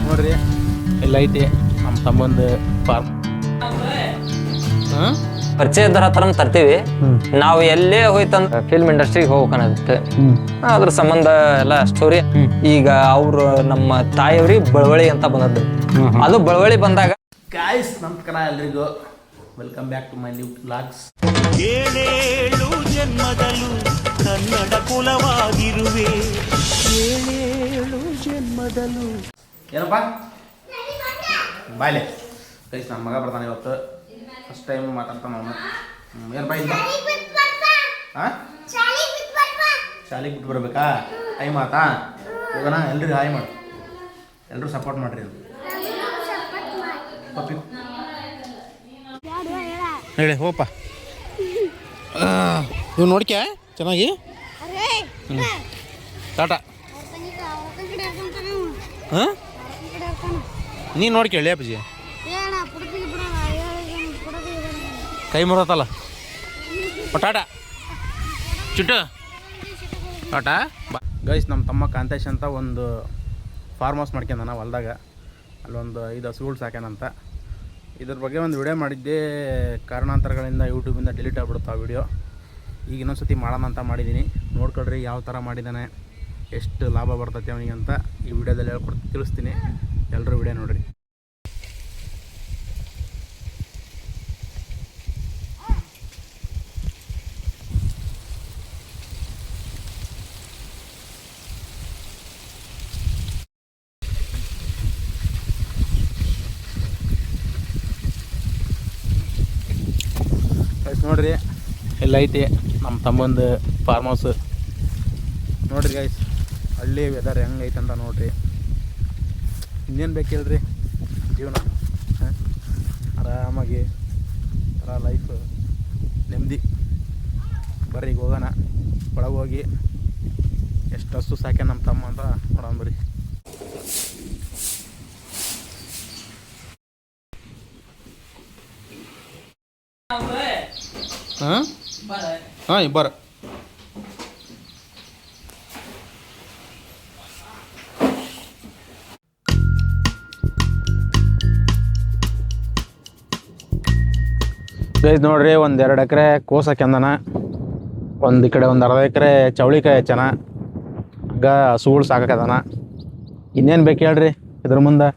ನೋಡ್ರಿ ಎಲ್ಲೈತಿ ನಮ್ಮ ತಮ್ಮಂದು ಫಾರ್ಮ್. ಪರಿಚಯದರ ಹತ್ರ ತರ್ತೀವಿ ನಾವು ಎಲ್ಲೇ ಹೋಯ್ತಂದ್ರ ಫಿಲ್ಮ್ ಇಂಡಸ್ಟ್ರಿಗೆ ಹೋಗ್ಬೇಕನ್ನತ್ತೆ ಅದ್ರ ಸಂಬಂಧ ಎಲ್ಲ ಸ್ಟೋರಿ. ಈಗ ಅವ್ರು ನಮ್ಮ ತಾಯಿಯವ್ರಿಗೆ ಬಳವಳಿ ಅಂತ ಬಂದದ್ದು, ಅದು ಬಳವಳಿ ಬಂದಾಗ ಗಾಯ್ಸ್ ನಮಸ್ಕಾರ ಎಲ್ರಿಗೂ, welcome back to my new vlogs. ಏಳೇಳು ಜನ್ಮದಲ್ಲೂ ಕನ್ನಡ ಕುಲವಾಗಿರುವೆ, ಏಳೇಳು ಜನ್ಮದಲ್ಲೂ. ಏನಪ್ಪ ಬಾಯ್ಲೆ ಗೈಸ್, ನನ್ನ ಮಗ ಬರ್ತಾನೆ ಇವತ್ತು, ಫಸ್ಟ್ ಟೈಮ್ ಮಾತಾಡ್ತಾನ ಅವನು. ಏನಪ್ಪ ಇಲ್ಲ ಹಾಂ ಶಾಲೆಗೆ ಬಿಟ್ಟು ಬರ್ಬೇಕಾ? ಹಾಯ್ ಮಾತಾ ಹೋಗೋಣ, ಎಲ್ರಿಗೂ ಹಾಯ್ ಮಾಡಿ, ಎಲ್ಲರೂ ಸಪೋರ್ಟ್ ಮಾಡಿರಿ. ಪಪ್ಪಿ ಹೇಳಿ ಹೋಗಪ್ಪ, ನೀವು ನೋಡ್ಕ್ಯಾ ಚೆನ್ನಾಗಿ. ಟಾಟಾ. ಹಾಂ ನೀನು ನೋಡ್ಕೇಳಿ ಅಪ್ಪಾಜಿ, ಕೈ ಮುರತ್ತಲ್ಲ. ಟಾಟಾ ಚುಟ್ಟು ಟಾಟಾ ಬಾ. ಗೈಸ್, ನಮ್ಮ ತಮ್ಮ ಕಾಂತೇಶ್ ಅಂತ ಒಂದು ಫಾರ್ಮ್ ಹೌಸ್ ಮಾಡ್ಕೊಂಡಾನ ಹೊಲ್ದಾಗ, ಅಲ್ಲೊಂದು 5 ಹಸುಗಳು ಸಾಕ್ಯಾನಂತ. ಇದ್ರ ಬಗ್ಗೆ ಒಂದು ವಿಡಿಯೋ ಮಾಡಿದ್ದೆ, ಕಾರಣಾಂತರಗಳಿಂದ ಯೂಟ್ಯೂಬಿಂದ ಡಿಲೀಟ್ ಆಗ್ಬಿಡುತ್ತೆ ಆ ವಿಡಿಯೋ. ಈಗ ಇನ್ನೊಂದು ಸತಿ ಮಾಡೋಣ ಅಂತ ಮಾಡಿದ್ದೀನಿ. ನೋಡ್ಕೊಳ್ರಿ ಯಾವ ಥರ ಮಾಡಿದ್ದಾನೆ, ಎಷ್ಟು ಲಾಭ ಬರ್ತೈತೆ ಅವನಿಗೆ ಅಂತ ಈ ವಿಡಿಯೋದಲ್ಲಿ ತಿಳಿಸ್ತೀನಿ. ಎಲ್ಲರೂ ವಿಡಿಯೋ ನೋಡಿರಿ. ನೋಡ್ರಿ ಎಲ್ಲೈತಿ ನಮ್ಮ ತಮ್ಮಂದು ಫಾರ್ಮ್ ಹೌಸ್. ನೋಡ್ರಿ ಗೈಸ್, ಹಳ್ಳಿ ವೆದರ್ ಹೆಂಗೈತೆ ಅಂತ ನೋಡ್ರಿ. ಇನ್ನೇನು ಬೇಕು ಹೇಳ್ರಿ, ಜೀವನ ಆರಾಮಾಗಿ ಥರ ಲೈಫ್ ನೆಮ್ಮದಿ. ಬರ್ರಿ ಈಗ ಹೋಗೋಣ, ಒಳಗೆ ಹೋಗಿ ಎಷ್ಟು ಹಸು ಸಾಕ್ಯ ನಮ್ಮ ತಮ್ಮ ಅಂತ ನೋಡೋಣ ಬರ್ರಿ. ಹಾಂ ಹಾಂ ಬರ ಗೈಸ್ ನೋಡ್ರಿ, 1-2 ಎಕರೆ ಕೋಸು ಹಾಕ್ಯಂದನ, ಈ ಕಡೆ ಒಂದು ಅರ್ಧ ಎಕರೆ ಚೌಳಿಕಾಯಿ ಹಚ್ಚನ. ಹಂಗ ಹಸುಗಳು ಸಾಕಾಕದಾನ. ಇನ್ನೇನು ಬೇಕು ಹೇಳ್ರಿ ಇದ್ರ ಮುಂದೆ.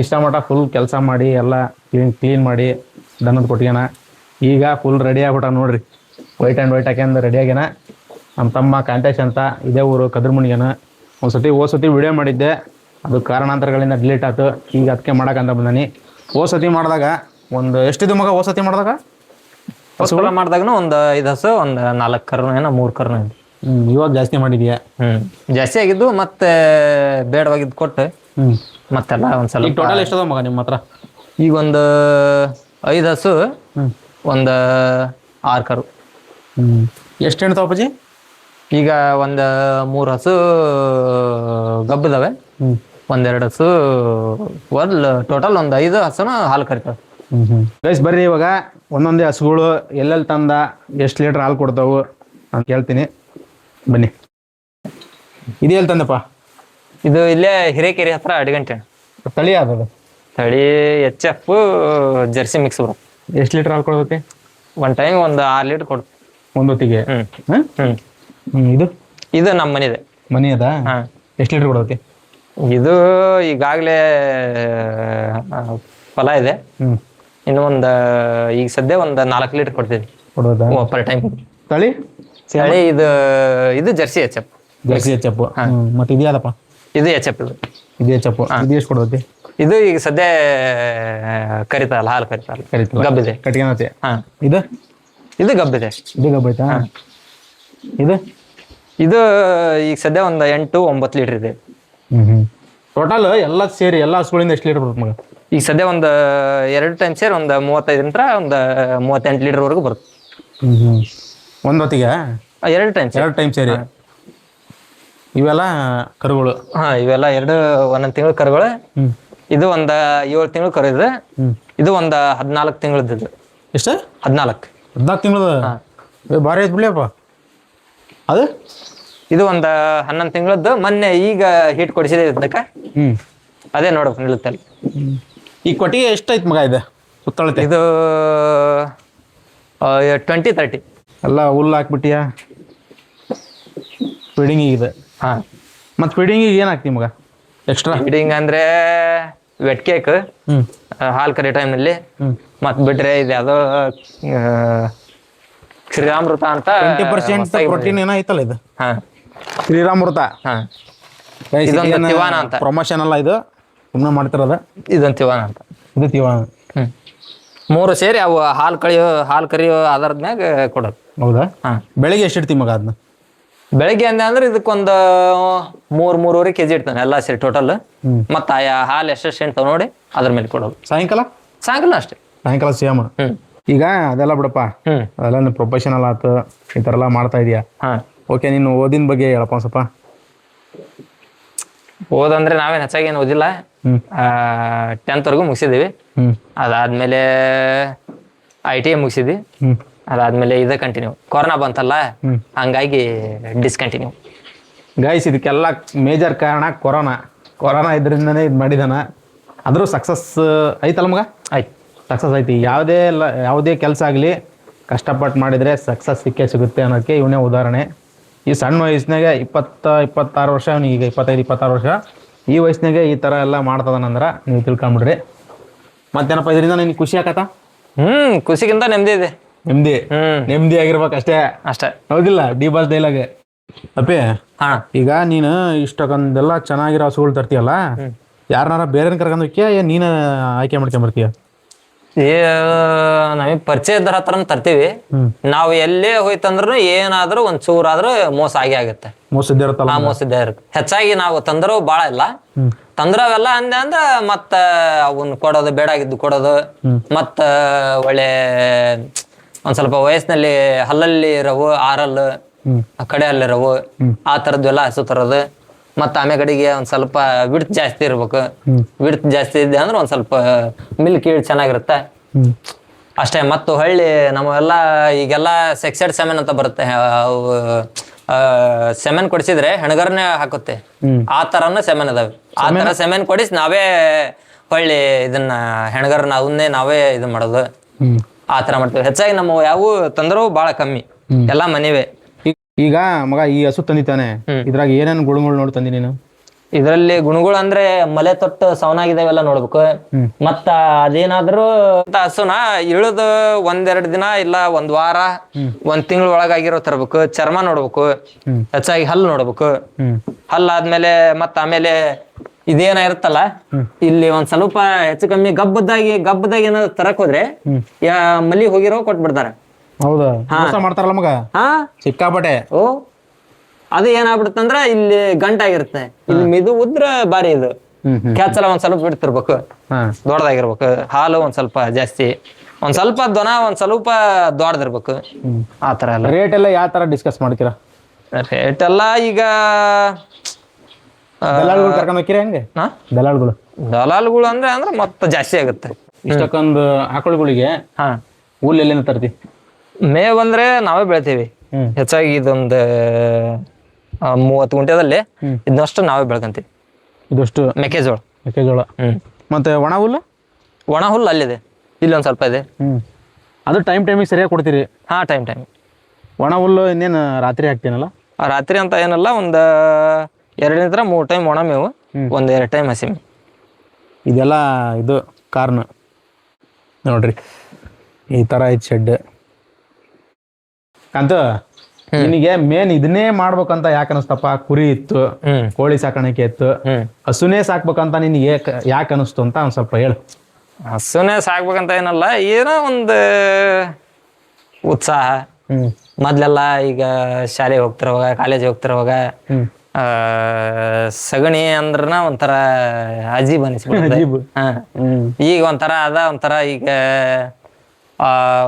ಇಷ್ಟ ಮಟ್ಟ ಫುಲ್ ಕೆಲಸ ಮಾಡಿ ಎಲ್ಲ ಕ್ಲೀನ್ ಮಾಡಿ ದನದ ಕೊಟ್ಟಿಗೆನ. ಈಗ ಫುಲ್ ರೆಡಿ ಆಗ್ಬಿಟ್ಟ ನೋಡ್ರಿ, ವೈಟ್ ಆ್ಯಂಡ್ ವೈಟ್ ಹಾಕ್ಯಂದು ರೆಡಿ ಆಗ್ಯಾನ. ನಮ್ಮ ತಮ್ಮ ಕಾಂತೇಶ್ ಅಂತ, ಇದೇ ಊರು ಕದ್ರಮುಣಿಗೆನ. ಹೋದ್ಸತಿ ವಿಡಿಯೋ ಮಾಡಿದ್ದೆ, ಅದು ಕಾರಣಾಂತರಗಳಿಂದ ಡಿಲೀಟ್ ಆಯ್ತು. ಈಗ ಅದಕ್ಕೆ ಮಾಡಕ್ಕಂತ ಬಂದಾನಿ. ಹೋದ್ಸತಿ ಮಾಡಿದಾಗ ಒಂದು ಎಷ್ಟಿದ್ದು ಮಗ? ಹೋದ್ಸತಿ ಮಾಡಿದಾಗ ಮಾಡಿದಾಗನು ಒಂದು 5 ಹಸು, ಒಂದು 4 ಕರು ಏನೋ 3 ಕರು. ಇವಾಗ ಜಾಸ್ತಿ ಮಾಡಿದ್ಯಾ? ಜಾಸ್ತಿ ಆಗಿದ್ದು ಮತ್ತೆ ಬೇಡವಾಗಿದ್ದು ಕೊಟ್ಟು ಮತ್ತೆಲ್ಲ ಒಂದ್ಸಲ. ಟೋಟಲ್ ಎಷ್ಟದ ಮಗ ನಿಮ್ಮ ಹತ್ರ? ಈಗ ಒಂದು 5 ಹಸು, ಒಂದು 6 ಕರು. ಎಷ್ಟು ಹೆಣ್ತಾವ ಅಪ್ಪಾಜಿ? ಈಗ ಒಂದು 3 ಹಸು ಗಬ್ಬಿದಾವೆ, 1-2 ಹಸು ಟೋಟಲ್ ಒಂದು 5 ಹಸುನ ಹಾಲು ಕರಿತಾವೆ. ಗೈಸ್ ಬರ್ರಿ, ಇವಾಗ ಒಂದೊಂದೇ ಹಸುಗಳು ಎಲ್ಲೆಲ್ಲಿ ತಂದ, ಎಷ್ಟು ಲೀಟ್ರ್ ಹಾಲು ಕೊಡ್ತಾವು ಅಂತ ಹೇಳ್ತೀನಿ, ಬನ್ನಿ. ಇದು ಎಲ್ಲಿ ತಂದಪ್ಪ? ಇದು ಇಲ್ಲೇ ಹಿರೇಕೆರೆ ಹತ್ರ ಅಡಿಗಂಟೆ. ತಳಿ ಯಾವ್ದು? ತಳಿ HF ಜರ್ಸಿ ಮಿಕ್ಸ್ ಬರುತ್ತೆ. ಎಷ್ಟು ಲೀಟ್ರ್ ಹಾಲು ಕೊಡ್ತೈತಿ? ಒಂದು ಟೈಮ್ ಒಂದು 6 ಲೀಟ್ರ್ ಕೊಡ್ತು ಒಂದು ಹೊತ್ತಿಗೆ. ಇದು ನಮ್ಮ ಮನಿದೆ. ಮನಿ ಅದ? ಎಷ್ಟು ಲೀಟ್ರ್ ಕೊಡ್ತೈತಿ? ಇದು ಈಗಾಗಲೇ ಫಲ ಇದೆ, ಇನ್ನು ಒಂದು ಈಗ ಸದ್ಯ ಒಂದು 4 ಲೀಟ್ರ್ ಕೊಡ್ತೀವಿ ಕೊಡೋದಾ ಪರ್ ಟೈಮ್. ತಳಿ ತಳಿ ಇದು ಜರ್ಸಿ HF. Jersey HF. ಮತ್ತೆ ಇದ್ಯಾದಪ್ಪ? ಇದು HF. ಇದು HF. ಇದು ಎಷ್ಟು ಕೊಡ್ತೈತಿ? ಇದು ಈಗ ಸದ್ಯ ಕರಿತಾರಲ್ಲ, ಹಾಲು ಕರಿತಾರಲ್ಲ, ಗಬ್ಬಿದೆ, ಕಟ್ಕೊಂಡೈತಿ. ಇದು ಗಬ್ಬಿದೆ. ಇದು ಗಬ್ಬೈತಾ? ಇದು ಇದು ಈಗ ಸದ್ಯ ಒಂದು 8-9 ಲೀಟರ್ ಇದೆ. ಟೋಟಲ್ ಎಲ್ಲ ಸೇರಿ ಎಲ್ಲ ಹಸುಗಳಿಂದ ಎಷ್ಟು ಲೀಟರ್ ಬರುತ್ತೆ ಮಗ? ಈಗ ಸದ್ಯ ಒಂದು 2 ಟೈಮ್ ಸೇರಿ ಒಂದು 35 ಒಂದು 38 ಲೀಟರ್ವರೆಗೂ ಬರುತ್ತೆ. ಒಂದು ಹೊತ್ತಿಗೆ 2 ಟೈಮ್ 2 ಟೈಮ್ ಸೇರಿ. ಇವೆಲ್ಲ ಕರುಗಳು. ಇವೆಲ್ಲ 1 ತಿಂಗಳ ಕರುಗಳು. ಇದು ಒಂದು 7 ತಿಂಗಳು ಕರು ಇದೆ. ಇದು ಒಂದು 14 ತಿಂಗಳದ್ದು. ಎಷ್ಟು? 14 ತಿಂಗಳದ. ಭಾರಿ ಐತ್ ಬಿಡಿಯಪ್ಪ ಅದು. ಇದು ಒಂದು 11 ತಿಂಗಳದ್ದು. ಮೊನ್ನೆ ಈಗ ಹೀಟ್ ಕೊಡಿಸಿದೆ ಇದಕ್ಕೆ. ಅದೇ ನೋಡ್ಬೇಕು ನಿಲ್ಲುತ್ತಲ್ಲಿ. ಈ ಕೊಟ್ಟಿಗೆ ಎಷ್ಟೈತ್ ಮಗ ಇದು ಸುತ್ತಳತೆ? ಇದು 20-30. ಎಲ್ಲ ಹುಲ್ಲು ಹಾಕ್ಬಿಟ್ಟಿಯಾ? ಫೀಡಿಂಗಿಗೆ ಇದೆ. ಮತ್ತು ಫೀಡಿಂಗಿಗೆ ಏನು ಹಾಕ್ತಿ ಮಗ ಎಕ್ಸ್ಟ್ರಾ? ಫೀಡಿಂಗ್ ಅಂದರೆ ವೆಟ್ ಕೇಕ್, ಹಾಲು ಕರಿ ಟೈಮ್ನಲ್ಲಿ. ಮತ್ತು ಬಿಟ್ರೆ ಇದು ಯಾವುದೋ ಶ್ರೀರಾಮೃತ ಅಂತ 20% ಪ್ರೋಟೀನ್ ಏನೋ ಐತಲ್ಲ ಇದು. ಶ್ರೀರಾಮೃತ. ಇದೊಂದು ತಿವಾನ ಅಂತ. ಪ್ರಮೋಷನ್ ಅಲ್ಲ ಇದು, ಸುಮ್ಮನೆ ಮಾಡ್ತಿರೋದ. ಇದೊಂದು ತಿವಾನ ಅಂತ. ಇದು ತಿವಾನ. 3 ಸೇರಿ ಅವು ಹಾಲು ಕರಿಯೋ ಆಧಾರದ ಮ್ಯಾಗ ಕೊಡೋದು. ಹೌದಾ? ಬೆಳಿಗ್ಗೆ ಎಷ್ಟು ಇಡ್ತೀವಿ ಮಗ ಅದನ್ನ? ಬೆಳಗ್ಗೆ ಅಂದ್ರೆ ಇದಕ್ಕೊಂದು 3-3.5 kg ಇಡ್ತಾನೆ ಎಲ್ಲ ಸೇರಿ ಟೋಟಲ್. ಮತ್ತು ಆಯಾ ಹಾಲು ಎಷ್ಟು ಎಂಟು ನೋಡಿ ಅದ್ರ ಮೇಲೆ ಕೊಡೋದು. ಸಾಯಂಕಾಲ ಅಷ್ಟೇ. ಸಾಯಂಕಾಲ ಸೇಮ್. ಈಗ ಅದೆಲ್ಲ ಬಿಡಪ್ಪ, ಅದೆಲ್ಲ ಪ್ರೊಫೆಷನಲ್ ಆತು, ಈ ಥರ ಎಲ್ಲ ಮಾಡ್ತಾ ಇದೀಯಾ. ಓಕೆ, ನೀನು ಓದಿನ ಬಗ್ಗೆ ಹೇಳಪ್ಪ ಸ್ವಲ್ಪ. ಓದಂದ್ರೆ ನಾವೇನು ಹೆಚ್ಚಾಗಿ ಏನು ಓದಿಲ್ಲ. 10th ವರೆಗೂ ಮುಗಿಸಿದೀವಿ. ಅದಾದ್ಮೇಲೆ ITI ಮುಗಿಸಿದ್ವಿ. ಅದಾದ್ಮೇಲೆ ಇದೇ ಕಂಟಿನ್ಯೂ. ಕೊರೋನಾ ಬಂತಲ್ಲ, ಹಂಗಾಗಿ ಡಿಸ್ಕಂಟಿನ್ಯೂ. ಗೈಸ್, ಇದಕ್ಕೆಲ್ಲ ಮೇಜರ್ ಕಾರಣ ಕೊರೋನಾ ಇದರಿಂದನೇ ಇದು ಮಾಡಿದಾನ. ಆದರೂ ಸಕ್ಸಸ್ ಐತಲ್ಲ ಮಗ? ಆಯ್ತು, ಸಕ್ಸಸ್ ಐತಿ. ಯಾವುದೇ ಕೆಲಸ ಆಗಲಿ ಕಷ್ಟಪಟ್ಟು ಮಾಡಿದರೆ ಸಕ್ಸಸ್ ಸಿಗುತ್ತೆ ಅನ್ನೋಕ್ಕೆ ಇವನೇ ಉದಾಹರಣೆ. ಈ ಸಣ್ಣ ವಯಸ್ಸಿನಾಗೆ 20-26 ವರ್ಷ, ಅವನಿಗೆ ಈಗ 25-26 ವರ್ಷ. ಈ ವಯಸ್ಸಿನಾಗೆ ಈ ಥರ ಎಲ್ಲ ಮಾಡ್ತದಾನಂದ್ರೆ ನೀವು ತಿಳ್ಕೊಂಬಿಡ್ರಿ. ಮತ್ತೇನಪ್ಪ ಇದರಿಂದ ನಿನಗೆ ಖುಷಿ ಆಗತ್ತಾ? ಖುಷಿಗಿಂತ ನೆಮ್ಮದಿ ಇದೆ. ನೆಮ್ಮದಿ ಆಗಿರ್ಬೇಕು ಅಷ್ಟೇ. ಹೌದಿಲ್ಲ? D boss dialogue. ಅಪ್ಪಿ, ಈಗ ನೀನು ಇಷ್ಟಕ್ಕೊಂದೆಲ್ಲ ಚೆನ್ನಾಗಿರೋ ಹಸುಗಳು ತರ್ತೀಯಲ್ಲ, ಯಾರನಾರ ಬೇರೆ ಕರ್ಕೊಂಡು ಹೋಗ್ತೀಯ, ನೀನು ಆಯ್ಕೆ ಮಾಡ್ಕೊಂಬರ್ತೀಯ? ನಮಗೆ ಪರಿಚಯ ಇದ್ದರ ಹತ್ರ ತರ್ತೀವಿ. ನಾವು ಎಲ್ಲೇ ಹೋಯ್ತಂದ್ರು ಏನಾದ್ರೂ ಒಂದ್ ಚೂರಾದ್ರೂ ಮೋಸ ಆಗುತ್ತೆ. ಮೋಸ ಇದ್ದೇ ಇರುತ್ತೆ. ಹೆಚ್ಚಾಗಿ ನಾವು ತಂದ್ರು ಬಾಳ ಇಲ್ಲ. ತಂದ್ರವೆಲ್ಲ ಅಂದ್ರ ಮತ್ತ ಅವನ್ ಕೊಡೋದು, ಬೇಡಾಗಿದ್ದು ಕೊಡೋದು, ಮತ್ತ ಒಳ್ಳೆ ಒಂದ್ ಸ್ವಲ್ಪ ವಯಸ್ಸಿನಲ್ಲಿ ಹಲ್ಲಲ್ಲಿ ಇರವು, ಆರಲ್ಲು ಕಡೆ ಅಲ್ಲಿರವು, ಆ ತರದ್ವೆಲ್ಲ ಹಸು ತರೋದು. ಮತ್ತ ಆಮೆ ಕಡೆಗೆ ಒಂದ್ ಸ್ವಲ್ಪ ವಿಡ್ತ್ ಜಾಸ್ತಿ ಇರ್ಬೇಕು. ವಿಡ್ತ್ ಜಾಸ್ತಿ ಇದೆ ಅಂದ್ರೆ ಒಂದ್ ಸ್ವಲ್ಪ ಮಿಲ್ಕ್ ಈಡ್ ಚೆನ್ನಾಗಿರುತ್ತೆ ಅಷ್ಟೇ. ಮತ್ತು ಹಳ್ಳಿ ನಮ್ಮೆಲ್ಲ ಈಗೆಲ್ಲ ಸೆಕ್ಸೆಡ್ ಸೆಮೆನ್ ಅಂತ ಬರುತ್ತೆ. ಸೆಮೆನ್ ಕೊಡಿಸಿದ್ರೆ ಹೆಣಗರನೇ ಹಾಕುತ್ತೆ. ಆ ತರನು ಸೆಮೆನ್ ಅದಾವೆ. ಆ ತರ ಸೆಮೆನ್ ಕೊಡಿಸಿ ನಾವೇ ಹೊಳ್ಳಿ ಇದನ್ನ ಹೆಣಗರನ್ನ ಅವನ್ನೇ ನಾವೇ ಇದು ಮಾಡೋದು. ಆ ತರ ಮಾಡ್ತೇವೆ. ಹೆಚ್ಚಾಗಿ ನಮ್ಮ ಯಾವ ತಂದ್ರು ಬಹಳ ಕಮ್ಮಿ, ಎಲ್ಲ ಮನೆವೇ. ಈಗ ಮಗ ಈ ಹಸು ತಂದಿತಾನೆ, ಇದ್ರಾಗ ಏನೇನು ಗುಣಗಳು ನೋಡಿ ತಂದಿ ನೀನು? ಇದರಲ್ಲಿ ಗುಣಗಳು ಅಂದ್ರೆ ಮಲೆ ತೊಟ್ಟು ಸವನಾಗಿದಾವೆಲ್ಲ ನೋಡ್ಬೇಕು. ಮತ್ತ ಅದೇನಾದ್ರೂ ಹಸುನ ಇಳಿದು 1-2 ದಿನ ಇಲ್ಲ 1 ವಾರ 1 ತಿಂಗಳ ಒಳಗಾಗಿರೋ ತರ್ಬೇಕು. ಚರ್ಮ ನೋಡ್ಬೇಕು, ಹೆಚ್ಚಾಗಿ ಹಲ್ಲು ನೋಡ್ಬೇಕು. ಹಲ್ಲಾದ್ಮೇಲೆ ಮತ್ತ ಆಮೇಲೆ ಇದೇನ ಇರುತ್ತಲ್ಲ, ಇಲ್ಲಿ ಒಂದ್ ಸ್ವಲ್ಪ ಹೆಚ್ಚು ಕಮ್ಮಿ ಗಬ್ಬದಾಗ ಏನಾದ್ರು ತರಕ್ ಹೋದ್ರೆ ಮಲಿ ಹೋಗಿರೋ ಕೊಟ್ಬಿಡ್ತಾರೆ. ಹೌದಾ? ಮಾಡ್ತಾರಲ್ಲ ಮಗ ಸಿಕ್ಕಾಪಟ್ಟೆ. ಅದು ಏನಾಗ್ಬಿಡುತ್ತಂದ್ರ ಇಲ್ಲಿ ಗಂಟಾಗಿರುತ್ತೆ, ಇಲ್ಲಿ ಮಿದು ಉದ್ರ ಬಾರಿ. ಇದು ಕ್ಯಾಚಲ ಒಂದ್ ಸ್ವಲ್ಪ ಬಿಡ್ತಿರ್ಬೇಕು, ದೊಡ್ಡದಾಗಿರ್ಬೇಕು. ಹಾಲು ಒಂದ್ ಸ್ವಲ್ಪ ಜಾಸ್ತಿ, ಒಂದ್ ಸ್ವಲ್ಪ ದೊನ ಒಂದ್ ಸ್ವಲ್ಪ ದೊಡ್ಡದಿರ್ಬೇಕು. ಆತರ ಎಲ್ಲ. ರೇಟ್ ಎಲ್ಲ ಯಾವ ತರ ಡಿಸ್ಕಸ್ ಮಾಡ್ತೀರಾ? ರೇಟ್ ಎಲ್ಲ ಈಗ ಕರ್ಕೊಂಡ್ ಹೋಗ್ತೀರಾ ಹೆಂಗೆ? ದಲಾಲ್ಗಳು ಅಂದ್ರೆ ಮತ್ತೆ ಜಾಸ್ತಿ ಆಗುತ್ತೆ. ಇಷ್ಟಕ್ಕೊಂದು ಆಕಳುಗಳಿಗೆ ಹುಲ್ಲು ಎಲ್ಲಿಂದ ತರ್ತಿ? ಮೇವ್ ಅಂದ್ರೆ ನಾವೇ ಬೆಳಿತೀವಿ. ಹೆಚ್ಚಾಗಿ ಇದೊಂದು 30 ಗುಂಟೆದಲ್ಲಿ ಇದನ್ನಷ್ಟು ನಾವೇ ಬೆಳ್ಕೊಂತೀವಿ. ಇದಷ್ಟು ಮೆಕ್ಕೆಜೋಳ. ಮತ್ತೆ ಒಣ ಹುಲ್ಲು ಅಲ್ಲಿದೆ, ಇಲ್ಲೊಂದ್ ಸ್ವಲ್ಪ ಇದೆ. ಅದು ಟೈಮಿಗೆ ಸರಿಯಾಗಿ ಕೊಡ್ತೀರಿ? ಟೈಮ್ ಒಣ ಹುಲ್ಲು ಇನ್ನೇನು ರಾತ್ರಿ ಹಾಕ್ತೀನಲ್ಲ? ರಾತ್ರಿ ಅಂತ ಏನಲ್ಲ, ಒಂದು 2-3 ಟೈಮ್ ಒಣ ಮೇವು, 1-2 ಟೈಮ್ ಹಸಿ ಮೇವು. ಇದೆಲ್ಲ ಇದು ಕಾರ್ನ್ ನೋಡ್ರಿ, ಈ ತರ ಐತ್ ಶೆಡ್ ಅಂತ. ನಿನಗೆ ಮೇನ್ ಇದನ್ನೇ ಮಾಡ್ಬೇಕಂತ ಯಾಕೆ ಅನಿಸ್ತಪ್ಪ? ಕುರಿ ಇತ್ತು, ಕೋಳಿ ಸಾಕಾಣಿಕೆ ಇತ್ತು, ಹಸುನೇ ಸಾಕ್ಬೇಕಂತ ನಿನ್ಗೆ ಯಾಕೆ ಅನಿಸ್ತು ಅಂತ ಒಂದ್ ಸ್ವಲ್ಪ ಹೇಳು. ಹಸುನೇ ಸಾಕ್ಬೇಕಂತ ಏನಲ್ಲ, ಏನೋ ಒಂದು ಉತ್ಸಾಹ. ಮೊದ್ಲೆಲ್ಲ ಈಗ ಶಾಲೆಗೆ ಹೋಗ್ತಿರೋವಾಗ, ಕಾಲೇಜಿಗೆ ಹೋಗ್ತಿರೋವಾಗ ಸಗಣಿ ಅಂದ್ರನ ಒಂಥರ ಅಜೀಬ್ ಅನಿಸ್ಬಿಡ್ತದೆ. ಹಾ ಈಗ ಒಂಥರ ಅದ ಒಂಥರ ಈಗ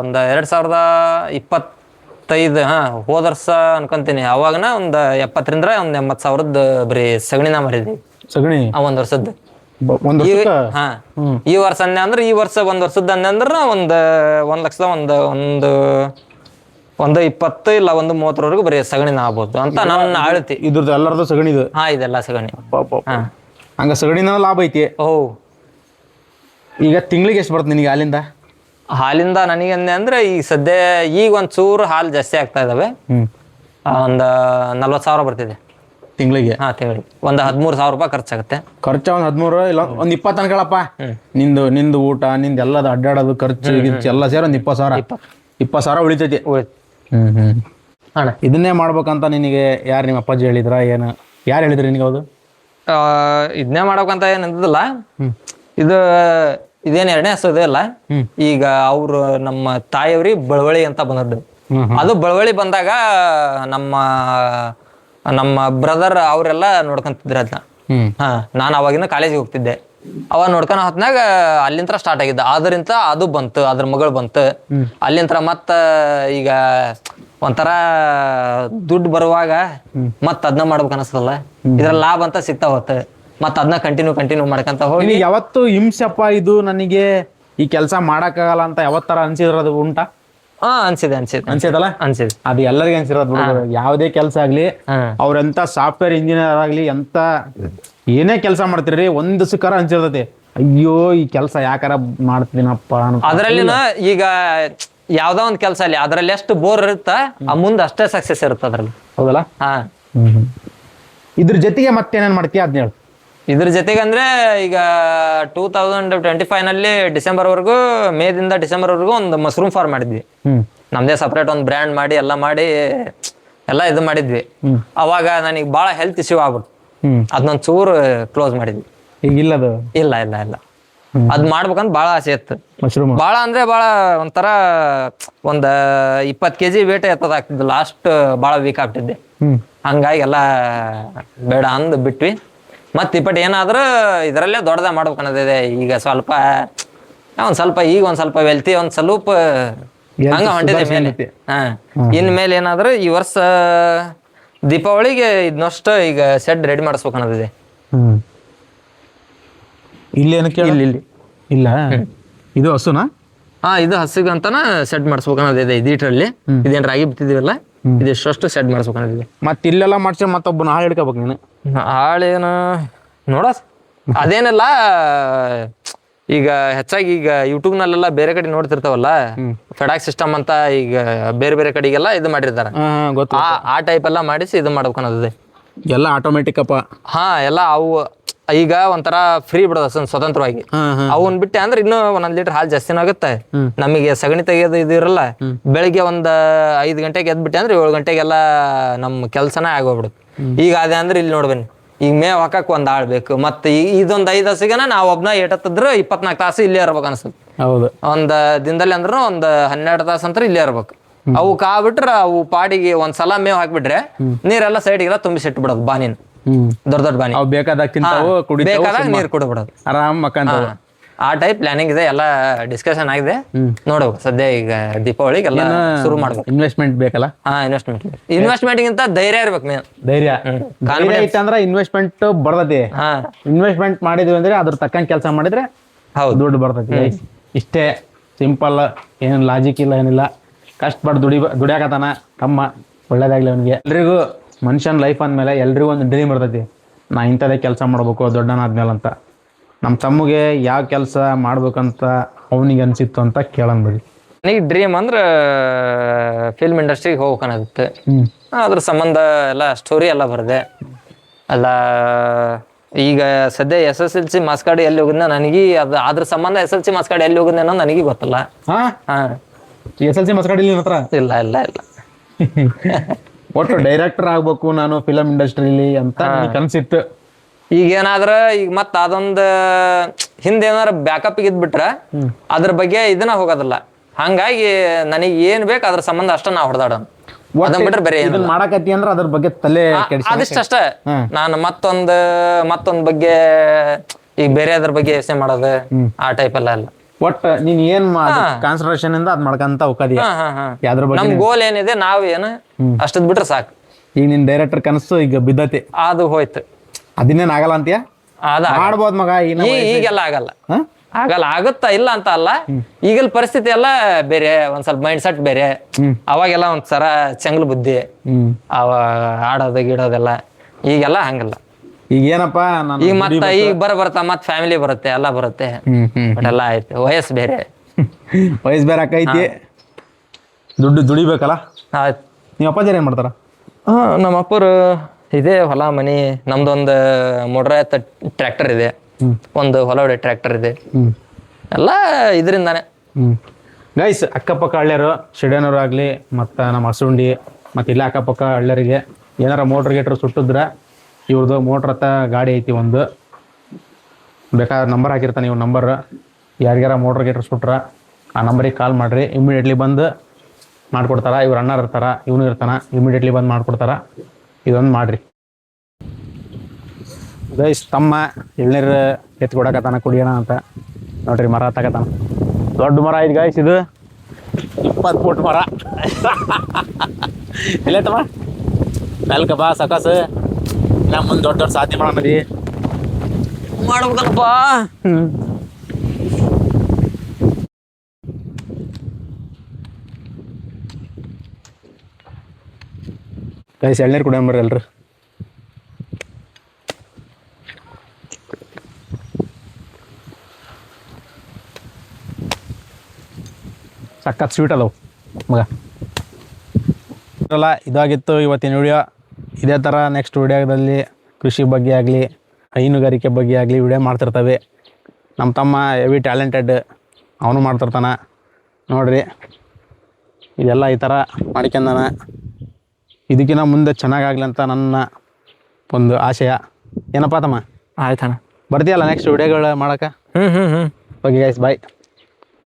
ಒಂದು 2025 ಹೋದ ವರ್ಷ ಅನ್ಕೊಂತೀನಿ. ಅವಾಗನ ಒಂದು 70ರಿಂದ ಒಂದು 80,000 ಬರೀ ಸಗಣಿನ ಮಾರಿದ್ವಿ ಸಗಣಿ ಒಂದ್ ವರ್ಷದ್ದು. ಒಂದು ಈ ವರ್ಷ ಅಂದೆ ಅಂದ್ರೆ ಈ ವರ್ಷ ಒಂದ್ ವರ್ಷದ ಅಂದೆ ಅಂದ್ರೆ ಒಂದು 1,00,000 ಒಂದು 20 ಇಲ್ಲ ಒಂದು 30ರವರೆಗೂ ಬರೀ ಸಗಣಿನ ಆಗ್ಬೋದು ಅಂತ ನನ್ನ ಆಳ್ತಿ. ಇದ್ರದ್ದು ಎಲ್ಲರದು ಸಗಣಿ ಇದು? ಇದೆಲ್ಲ ಸಗಣಿ. ಹಂಗ ಸಗಣಿನ ಲಾಭ ಐತಿ. ಈಗ ತಿಂಗಳಿಗೆ ಎಷ್ಟು ಬರುತ್ತೆ ನಿನಗೆ ಹಾಲಿಂದ? ಹಾಲಿಂದ ನನಗೆ ಅಂದ್ರೆ ಈಗ ಸದ್ಯ ಈಗ ಒಂದ್ ಚೂರು ಹಾಲು ಜಾಸ್ತಿ ಆಗ್ತಾ ಇದಾವೆ. ಒಂದು 40,000 ಬರ್ತಿದೆ ತಿಂಗಳಿಗೆ. ತಿಂಗಳಿಗೆ ಒಂದು 13,000 ರೂಪಾಯಿ ಖರ್ಚಾಗುತ್ತೆ. ಖರ್ಚು ಒಂದು 13 ಇಲ್ಲ ಒಂದು 20 ಅನ್ಕೊಳಪ್ಪ. ನಿಂದು ಊಟ ನಿಂದು ಎಲ್ಲದ ಅಡ್ಡಾಡೋದು ಖರ್ಚು ಎಲ್ಲ ಸೇರಿ ಒಂದು 20,000 ಉಳಿತೈತಿ. ಅಣ್ಣ ಇದನ್ನೇ ಮಾಡ್ಬೇಕಂತ ನಿನಗೆ ಯಾರು ನಿಮ್ಮ ಅಪ್ಪಾಜಿ ಹೇಳಿದ್ರ ಏನು? ಯಾರು ಹೇಳಿದ್ರಿ ನಿನಗೆ? ಹೌದು ಇದನ್ನೇ ಮಾಡ್ಬೇಕಂತ ಏನಂತದಲ್ಲ, ಇದೇನು 2ನೇ ಹಸು ಅಲ್ಲ. ಈಗ ಅವ್ರು ನಮ್ಮ ತಾಯಿಯವ್ರಿಗೆ ಬಳವಳಿ ಅಂತ ಬಂದದ್ದು. ಅದು ಬಳವಳಿ ಬಂದಾಗ ನಮ್ಮ ಬ್ರದರ್ ಅವರೆಲ್ಲ ನೋಡ್ಕೊಂತಿದ್ರು ಅದನ್ನ. ನಾನು ಅವಾಗಿನ ಕಾಲೇಜಿಗೆ ಹೋಗ್ತಿದ್ದೆ. ಅವಾಗ ನೋಡ್ಕೊಂಡ್ ಹೊತ್ನಾಗ ಅಲ್ಲಿಂತ್ರ ಸ್ಟಾರ್ಟ್ ಆಗಿದ್ದ. ಅದರಿಂದ ಅದು ಬಂತು, ಅದ್ರ ಮಗಳು ಬಂತು. ಅಲ್ಲಿಂತ್ರ ಮತ್ತ ಈಗ ಒಂಥರ ದುಡ್ಡು ಬರುವಾಗ ಮತ್ ಅದನ್ನ ಮಾಡ್ಬೇಕು ಅನಿಸ್ತಲ್ಲ. ಇದ್ರ ಲಾಭ ಅಂತ ಸಿಗ್ತಾ ಹೋಗುತ್ತೆ. ಮತ್ ಅದನ್ನ ಕಂಟಿನ್ಯೂ ಮಾಡ್ಕೊಂತ ಹೋಗಿ ಯಾವತ್ತು ಹಿಂಸೆಪ್ಪ ಇದು ನನಗೆ ಈ ಕೆಲಸ ಮಾಡಕ್ಕಾಗಲ್ಲ ಅಂತ ಯಾವತ್ತರ ಅನ್ಸಿದ್ರದು ಉಂಟಾ? ಅನ್ಸಿದಲ್ಲ? ಅದು ಎಲ್ಲರಿಗೂ ಅನ್ಸಿರೋದು. ಯಾವ್ದೇ ಕೆಲಸ ಆಗ್ಲಿ, ಅವ್ರೆಂತ ಸಾಫ್ಟ್ವೇರ್ ಇಂಜಿನಿಯರ್ ಆಗ್ಲಿ, ಎಂತ ಏನೇ ಕೆಲಸ ಮಾಡ್ತಿರ್ರಿ, ಒಂದ್ ದಿವಸಕ್ಕಾರ ಅನ್ಸಿರ್ತೈತಿ, ಅಯ್ಯೋ ಈ ಕೆಲಸ ಯಾಕಾರ ಮಾಡ್ತೀನಪ್ಪ. ಅದ್ರಲ್ಲಿನ ಈಗ ಯಾವ್ದೋ ಒಂದ್ ಕೆಲಸ ಅಲ್ಲಿ ಅದ್ರಲ್ಲಿ ಎಷ್ಟು ಬೋರ್ ಇರುತ್ತ ಮುಂದೆ ಅಷ್ಟೇ ಸಕ್ಸಸ್ ಇರುತ್ತೆ ಅದ್ರಲ್ಲಿ. ಹೌದಲ್ಲ? ಇದ್ರ ಜೊತೆಗೆ ಮತ್ತೇನೇನ್ ಮಾಡ್ತೀಯ ಅದ್ನ ಹೇಳು. ಇದ್ರ ಜೊತೆಗೆ ಅಂದ್ರೆ ಈಗ 2025 ನಲ್ಲಿ ಮೇದಿಂದ ಡಿಸೆಂಬರ್ವರೆಗೂ ಒಂದು ಮಶ್ರೂಮ್ ಫಾರ್ಮ್ ಮಾಡಿದ್ವಿ. ನಮ್ದೇ ಸಪ್ರೇಟ್ ಒಂದು ಬ್ರ್ಯಾಂಡ್ ಮಾಡಿ ಎಲ್ಲ ಮಾಡಿ ಎಲ್ಲ ಇದು ಮಾಡಿದ್ವಿ. ಅವಾಗ ನನಗೆ ಬಹಳ ಹೆಲ್ತ್ ಇಶ್ಯೂ ಆಗ್ಬಿಟ್ಟು ಅದನ್ನೊಂದ್ ಚೂರು ಕ್ಲೋಸ್ ಮಾಡಿದ್ವಿ. ಈಗಿಲ್ಲ ಅದು? ಇಲ್ಲ. ಅದ್ ಮಾಡ್ಬೇಕಂತ ಬಹಳ ಆಸೆ ಇತ್ತು. ಮಶ್ರೂಮ್ ಬಹಳ ಅಂದ್ರೆ ಬಹಳ ಒಂಥರ ಒಂದ್ 20 kg ವೇಟ್ ಎತ್ತದಾಗ್ತಿದ್ದು. ಲಾಸ್ಟ್ ಬಹಳ ವೀಕ್ ಆಗ್ತಿದ್ದೆ. ಹಂಗಾಗಿ ಎಲ್ಲ ಬೇಡ ಅಂದ್ ಬಿಟ್ವಿ. ಮತ್ ಇಪ್ಪಟ್ಟು ಏನಾದ್ರೂ ಇದರಲ್ಲೇ ದೊಡ್ಡದ ಮಾಡ್ಬೇಕು ಅನ್ನೋದಿದೆ. ಈಗ ಸ್ವಲ್ಪ ಈಗ ಒಂದ್ ಸ್ವಲ್ಪ ವೆಲ್ತಿ ಒಂದ್ ಸ್ವಲ್ಪ ಹಂಗ ಹೊಂಟಿದೆ ಮೇಲೆ. ಇನ್ಮೇಲೆ ಏನಾದ್ರು ಈ ವರ್ಷ ದೀಪಾವಳಿಗೆ ಇದನ್ನಷ್ಟು ಈಗ ಸೆಡ್ ರೆಡಿ ಮಾಡಿಸ್ಬೇಕು ಅನ್ನೋದಿದೆ. ಇಲ್ಲಿ ಇಲ್ಲ ಇದು ಹಸುನಾ? ಇದು ಹಸಿಗಂತನ ಸೆಡ್ ಮಾಡಿಸ್ಬೇಕು ಅನ್ನೋದಿದೆ. ಇದರಲ್ಲಿ ಇದೇನ್ ರಾಗಿ ಬಿತ್ತಿದೀವಲ್ಲ, ಇದಿಷ್ಟು ಸೆಡ್ ಮಾಡಿಸ್ಬೇಕು ಅನ್ನೋದಿದೆ. ಮತ್ ಇಲ್ಲೆಲ್ಲ ಮಾಡ್ಸಿ ಮತ್ತೊಬ್ಬನ ಹಾಳು ಹಿಡ್ಕೋಬೇಕು ನೀನು. ಹಾಳೇನು ನೋಡ ಅದೇನಲ್ಲ. ಈಗ ಹೆಚ್ಚಾಗಿ ಈಗ ಯೂಟ್ಯೂಬ್ನಲ್ಲೆಲ್ಲ ಬೇರೆ ಕಡೆ ನೋಡ್ತಿರ್ತಾವಲ್ಲ, ಫೆಡಾಕ್ ಸಿಸ್ಟಮ್ ಅಂತ ಈಗ ಬೇರೆ ಕಡೆಗೆಲ್ಲ ಇದು ಮಾಡಿರ್ತಾರ. ಆ ಟೈಪ್ ಎಲ್ಲ ಮಾಡಿಸಿ ಇದು ಮಾಡ್ಬೇಕು ಅನ್ನೋದಿದೆ. ಎಲ್ಲ ಆಟೋಮೆಟಿಕ್ ಅಪ್ಪ. ಎಲ್ಲ ಅವು ಈಗ ಒಂಥರ ಫ್ರೀ ಬಿಡೋದ ಸ್ವತಂತ್ರವಾಗಿ. ಅವನ್ ಬಿಟ್ಟೆ ಅಂದ್ರೆ ಇನ್ನೂ 1 ಲೀಟರ್ ಹಾಲು ಜಾಸ್ತಿನ ಆಗುತ್ತೆ. ನಮಗೆ ಸಗಣಿ ತೆಗೆಯೋದು ಇದು ಇರಲ್ಲ. ಬೆಳಿಗ್ಗೆ ಒಂದು 5 ಗಂಟೆಗೆ ಎದ್ಬಿಟ್ಟೆ ಅಂದ್ರೆ 7 ಗಂಟೆಗೆಲ್ಲ ನಮ್ಮ ಕೆಲ್ಸನ ಆಗೋಗ್ಬಿಡುತ್ತೆ. ಈಗ ಅದೇ ಅಂದ್ರೆ ಇಲ್ಲಿ ನೋಡ್ಬನ್ನಿ, ಈಗ ಮೇವ್ ಹಾಕಕ್ ಒಂದ್ ಆಳ್ ಬೇಕು. ಮತ್ತೆ ಇದೊಂದ್ 5 ಹಸಿಗೆನ ನಾವ್ ಒಬ್ನ ಏಟತ್ತಿದ್ರು 24 ತಾಸು ಇಲ್ಲೇ ಇರ್ಬೇಕು ಅನ್ಸುತ್ತೆ. ಹೌದು, ಒಂದ್ ದಿನದಲ್ಲಿ ಅಂದ್ರೂ ಒಂದ್ 12 ತಾಸು ಅಂತ ಇಲ್ಲೇ ಇರ್ಬೇಕು. ಅವು ಕಾಬಿಟ್ರ ಅವು ಪಾಡಿಗೆ ಒಂದ್ಸಲ ಮೇವ್ ಹಾಕ್ಬಿಟ್ರೆ ನೀರೆಲ್ಲ ಸೈಡ್ಗೆಲ್ಲ ತುಂಬಿಸಿಟ್ಟು ಬಿಡೋದು. ಬಾನಿನ ದೊಡ್ಡ ಬಾನಿ ಬೇಕಾದಾಗ ನೀರ್ ಕುಡ್ಬಿಡೋದು, ಆರಾಮ್ ಮಕ್ಕಂತಾವ. ಆ ಟೈಪ್ ಪ್ಲಾನಿಂಗ್ ಇದೆ. ಎಲ್ಲ ಡಿಸ್ಕಷನ್ ಆಗಿದೆ. ನೋಡ್ಬೇಕು ಸದ್ಯ ಈಗ ದೀಪಾವಳಿಗೆ ಎಲ್ಲ ಶುರು ಮಾಡ್ಬೇಕು. ಇನ್ವೆಸ್ಟ್ಮೆಂಟ್ ಬೇಕಲ್ಲ? ಇನ್ವೆಸ್ಟ್ಮೆಂಟ್ ಗಿಂತ ಧೈರ್ಯ ಇರ್ಬೇಕು. ಮೇನ್ ಧೈರ್ಯ ಇತ್ತಂದ್ರೆ ಇನ್ವೆಸ್ಟ್ಮೆಂಟ್ ಬರ್ತೈತಿ. ಇನ್ವೆಸ್ಟ್ಮೆಂಟ್ ಮಾಡಿದ್ವಿ ಅಂದ್ರೆ ಅದ್ರ ತಕ್ಕಂಗೆ ಕೆಲಸ ಮಾಡಿದ್ರೆ ದುಡ್ಡು ಬರ್ತೈತಿ. ಇಷ್ಟೇ ಸಿಂಪಲ್, ಏನ್ ಲಾಜಿಕ್ ಇಲ್ಲ, ಏನಿಲ್ಲ. ಕಷ್ಟಪಟ್ಟು ದುಡಿಯಾಕತಾನ ತಮ್ಮ, ಒಳ್ಳೇದಾಗ್ಲಿ ಅವನಿಗೆ. ಎಲ್ರಿಗೂ ಮನುಷ್ಯನ ಲೈಫ್ ಅಂದ್ಮೇಲೆ ಎಲ್ರಿಗೂ ಒಂದು ಡ್ರೀಮ್ ಇರ್ತೈತಿ, ನಾ ಇಂಥದೇ ಕೆಲಸ ಮಾಡ್ಬೇಕು ದೊಡ್ಡನಾದ್ಮೇಲೆ ಅಂತ. ನಮ್ಮ ತಮ್ಮಗೆ ಯಾವ ಕೆಲಸ ಮಾಡ್ಬೇಕಂತ ಅವನಿಗೆ ಅನ್ಸಿತ್ತು ಅಂತ ಕೇಳೋಣ ಬರೀ. ನನಗೆ ಡ್ರೀಮ್ ಅಂದ್ರೆ ಫಿಲ್ಮ್ ಇಂಡಸ್ಟ್ರಿಗೆ ಹೋಗ್ಬೇಕನ್ನೋದಿತ್ತು. ಅದ್ರ ಸಂಬಂಧ ಎಲ್ಲ ಸ್ಟೋರಿ ಎಲ್ಲ ಬರದೆ ಅಲ್ಲ. ಈಗ ಸದ್ಯ SSLC ಮಾರ್ಕ್ಸ್ ಕಾರ್ಡ್ ಎಲ್ಲಿ ಹೋಗಿದ್ನ ನನಗೆ ಅದ್ರ ಸಂಬಂಧ SSLC ಮಾರ್ಕ್ಸ್ ಕಾರ್ಡ್ ಎಲ್ಲಿ ಹೋಗಿದ್ನ ಅನ್ನೋ ನನಗೆ ಗೊತ್ತಲ್ಲ. SSLC ಮಾರ್ಕ್ಸ್ ಕಾರ್ಡ್ ಇಲ್ಲ ಹತ್ರ? ಇಲ್ಲ. ಒಟ್ಟು ಡೈರೆಕ್ಟರ್ ಆಗ್ಬೇಕು ನಾನು ಫಿಲಮ್ ಇಂಡಸ್ಟ್ರಿಲಿ ಅಂತ ಕನ್ಸಿತ್ತು. ಈಗ ಏನಾದ್ರ ಈಗ ಮತ್ತ ಅದೊಂದು ಹಿಂದೆ ಏನಾರ ಬ್ಯಾಕಪ್ ಇದ್ಬಿಟ್ರೆ ಅದ್ರ ಬಗ್ಗೆ ಇದನ್ನ ಹೋಗೋದಿಲ್ಲ. ಹಂಗಾಗಿ ನನಗೆ ಏನ್ ಬೇಕು ಅದ್ರ ಸಂಬಂಧ ಅಷ್ಟ ನಾ ಹೊಡೆದಾಡ. ಅದನ್ನ ಬಿಟ್ರೆ ಬೇರೆ ಇದನ್ನ ಮಾಡಕತ್ತಿ ಅಂದ್ರೆ ಅದ್ರ ಬಗ್ಗೆ ತಲೆ ಕೆಡಿಸಿ ಅದಿಷ್ಟಷ್ಟ ನಾನು ಮತ್ತೊಂದ್ ಬಗ್ಗೆ ಈಗ ಬೇರೆ ಅದ್ರ ಬಗ್ಗೆ ಯೋಚನೆ ಮಾಡೋದು ಆ ಟೈಪ್ ಎಲ್ಲ ಅಲ್ಲ. ಒಟ್ಟು ನೀನ್ ಏನ್ ಕಾನ್ಸಂಟ್ರೇಷನ್ ಇಂದ ಅದ್ ಮಾಡ್ಕಂತ ಹೋಗದಿ. ಯಾವ್ದ್ರ ಬಗ್ಗೆ ನಮ್ ಗೋಲ್ ಏನಿದೆ ನಾವ್ ಏನು ಅಷ್ಟದ್ ಬಿಟ್ರೆ ಸಾಕು. ಈಗ ನಿನ್ ಡೈರೆಕ್ಟರ್ ಕನಸು ಈಗ ಬಿದ್ದತಿ, ಅದು ಹೋಯ್ತು. ಅದನ್ನೇನ್ ಆಗಲ್ಲ ಅಂತೀಯ? ಮಾಡ್ಬೋದ್ ಮಗ. ಈಗೆಲ್ಲ ಆಗಲ್ಲ, ಆಗುತ್ತಾ ಇಲ್ಲ ಅಂತ ಅಲ್ಲ. ಈಗಲ್ ಪರಿಸ್ಥಿತಿ ಎಲ್ಲ ಬೇರೆ, ಒಂದ್ ಸ್ವಲ್ಪ ಮೈಂಡ್ ಸೆಟ್ ಬೇರೆ. ಅವಾಗೆಲ್ಲ ಒಂದ್ಸರ ಚಂಗ್ಲ ಬುದ್ಧಿ, ಅವ ಆಡೋದು ಗಿಡೋದೆಲ್ಲ. ಈಗೆಲ್ಲ ಹಂಗಲ್ಲ. ಈಗ ಏನಪ್ಪಾ ಈಗ ಈಗ ಬರ್ತಾ ಮತ್ ಫ್ಯಾಮಿಲಿ ಬರುತ್ತೆ, ಎಲ್ಲ ಬರುತ್ತೆ, ಬಟ್ ಎಲ್ಲ ಆಯ್ತು. ವಯಸ್ಸು ಬೇರೆ ಬೇರೆ ಆಕೈತಿ, ದುಡ್ಡು ದುಡಿಬೇಕಲ್ಲ. ಆಯ್ತು. ನಿಮ್ಮ ಅಪ್ಪಾಜಿ ಏನ್ ಮಾಡ್ತಾರ? ನಮ್ಮ ಅಪ್ಪರು ಇದೆ ಹೊಲ ಮನಿ. ನಮ್ದೊಂದು ಮೋಟ್ರಾಯ್ತ ಟ್ರ್ಯಾಕ್ಟರ್ ಇದೆ, ಒಂದು ಹೊಲ ಹೊಡೆ ಟ್ರ್ಯಾಕ್ಟರ್ ಇದೆ, ಎಲ್ಲ ಇದರಿಂದಾನೆ. ಗೈಸ್, ಅಕ್ಕಪಕ್ಕ ಹಳ್ಳಿಯರು, ಶಿಡ್ಯಾನೂರು ಆಗಲಿ ಮತ್ತು ನಮ್ಮ ಹಸುಂಡಿ ಮತ್ತು ಇಲ್ಲೇ ಅಕ್ಕಪಕ್ಕ ಹಳ್ಳಿಯರಿಗೆ ಏನಾರ ಮೋಟ್ರ್ ಗೀಟ್ರ್ ಸುಟ್ಟಿದ್ರೆ ಇವ್ರದ್ದು ಮೋಟ್ರ್ ಹತ್ತ ಗಾಡಿ ಐತಿ ಒಂದು. ಬೇಕಾದ್ರೆ ನಂಬರ್ ಹಾಕಿರ್ತಾನೆ, ಇವ್ ನಂಬರ್. ಯಾರಿಗಾರ ಮೋಟ್ರ್ ಗೀಟ್ರ್ ಸುಟ್ರ ಆ ನಂಬರಿಗೆ ಕಾಲ್ ಮಾಡಿರಿ, ಇಮಿಡಿಯೇಟ್ಲಿ ಬಂದು ಮಾಡ್ಕೊಡ್ತಾರ. ಇವ್ರು ಅಣ್ಣಾರು ಇರ್ತಾರ, ಇವನು ಇರ್ತಾನ, ಇಮಿಡಿಯೇಟ್ಲಿ ಬಂದು ಮಾಡ್ಕೊಡ್ತಾರ. ಇದೊಂದು ಮಾಡಿರಿ ಗೈಸ್. ತಮ್ಮ ಎಳ್ನೀರು ಎತ್ಕೊಡಕತ್ತಾನ ಕುಡಿಯೋಣ ಅಂತ. ನೋಡ್ರಿ ಮರ ತಗತಾನ, ದೊಡ್ಡ ಮರ ಐದು ಗೈಸ್. ಇದು 20 ಫೂಟ್ ಮರ. ಇಲ್ಲ ತಮ್ಮ ಮೆಲ್ಕ ಬಾ ಸಕಾಸ, ನಾ ಮುಂದೆ ದೊಡ್ಡ ದೊಡ್ಡ ಸಾಧ್ಯ ಮಾಡಮದಿ ಮಾಡ್ಬೇಕಲ್ಪ. ಗೈಸ್ ಎಳ್ನೀರು ಕುಡಿಯೋಣ ಬರ್ರಿ ಎಲ್ರು. ಸಖತ್ ಸ್ವೀಟ್ ಅದಾವು ಮಗ. ಅಲ್ಲ, ಇದಾಗಿತ್ತು ಇವತ್ತಿನ ವಿಡಿಯೋ. ಇದೇ ಥರ ನೆಕ್ಸ್ಟ್ ವಿಡಿಯೋದಲ್ಲಿ ಕೃಷಿ ಬಗ್ಗೆ ಆಗಲಿ, ಹೈನುಗಾರಿಕೆ ಬಗ್ಗೆ ಆಗಲಿ ವಿಡಿಯೋ ಮಾಡ್ತಿರ್ತವೆ. ನಮ್ಮ ತಮ್ಮ ಹೆವಿ ಟ್ಯಾಲೆಂಟೆಡ್, ಅವನು ಮಾಡ್ತಿರ್ತಾನೆ ನೋಡ್ರಿ. ಇದೆಲ್ಲ ಈ ಥರ ಮಾಡ್ಕೊಂಡಾನ. ಇದಕ್ಕಿಂತ ಮುಂದೆ ಚೆನ್ನಾಗಾಗಲಿ ಅಂತ ನನ್ನ ಒಂದು ಆಶಯ. ಏನಪ್ಪ ತಮ್ಮ? ಆಯ್ತಣ್ಣ, ಬರ್ತೀಯಲ್ಲ ನೆಕ್ಸ್ಟ್ ವಿಡಿಯೋಗಳು ಮಾಡೋಕೆ? ಹ್ಞೂ ಓಕೆ ಗೈಸ್, ಬಾಯ್.